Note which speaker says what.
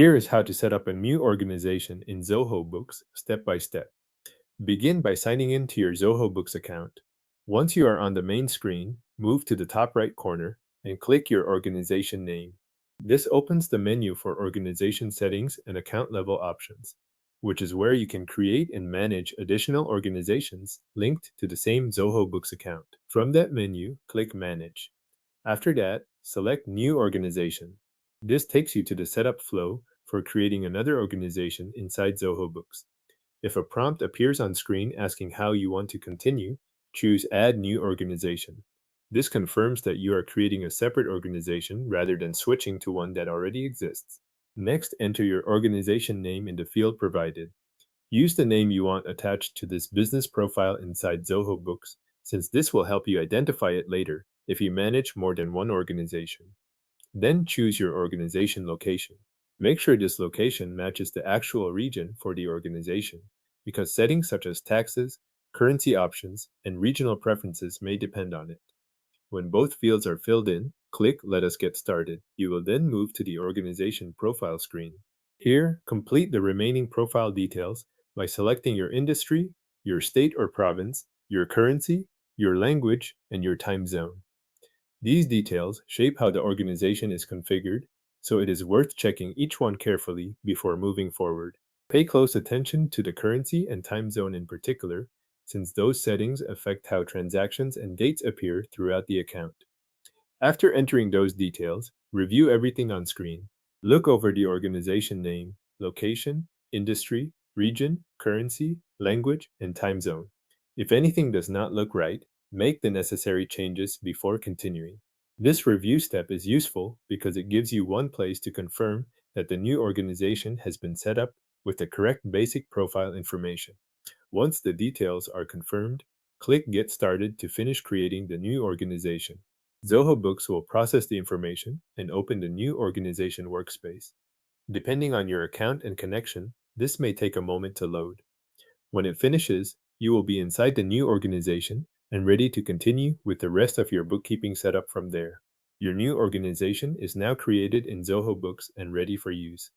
Speaker 1: Here is how to set up a new organization in Zoho Books step by step. Begin by signing in to your Zoho Books account. Once you are on the main screen, move to the top right corner and click your organization name. This opens the menu for organization settings and account level options, which is where you can create and manage additional organizations linked to the same Zoho Books account. From that menu, click Manage. After that, select New Organization. This takes you to the setup flow for creating another organization inside Zoho Books. If a prompt appears on screen asking how you want to continue, choose Add New Organization. This confirms that you are creating a separate organization rather than switching to one that already exists. Next, enter your organization name in the field provided. Use the name you want attached to this business profile inside Zoho Books, since this will help you identify it later if you manage more than one organization. Then choose your organization location. Make sure this location matches the actual region for the organization, because settings such as taxes, currency options, and regional preferences may depend on it. When both fields are filled in, click Let us get started. You will then move to the organization profile screen. Here, complete the remaining profile details by selecting your industry, your state or province, your currency, your language, and your time zone. These details shape how the organization is configured, so it is worth checking each one carefully before moving forward. Pay close attention to the currency and time zone in particular, since those settings affect how transactions and dates appear throughout the account. After entering those details, review everything on screen. Look over the organization name, location, industry, region, currency, language, and time zone. If anything does not look right, make the necessary changes before continuing. This review step is useful because it gives you one place to confirm that the new organization has been set up with the correct basic profile information. Once the details are confirmed, click Get Started to finish creating the new organization. Zoho Books will process the information and open the new organization workspace. Depending on your account and connection, this may take a moment to load. When it finishes, you will be inside the new organization and ready to continue with the rest of your bookkeeping setup from there. Your new organization is now created in Zoho Books and ready for use.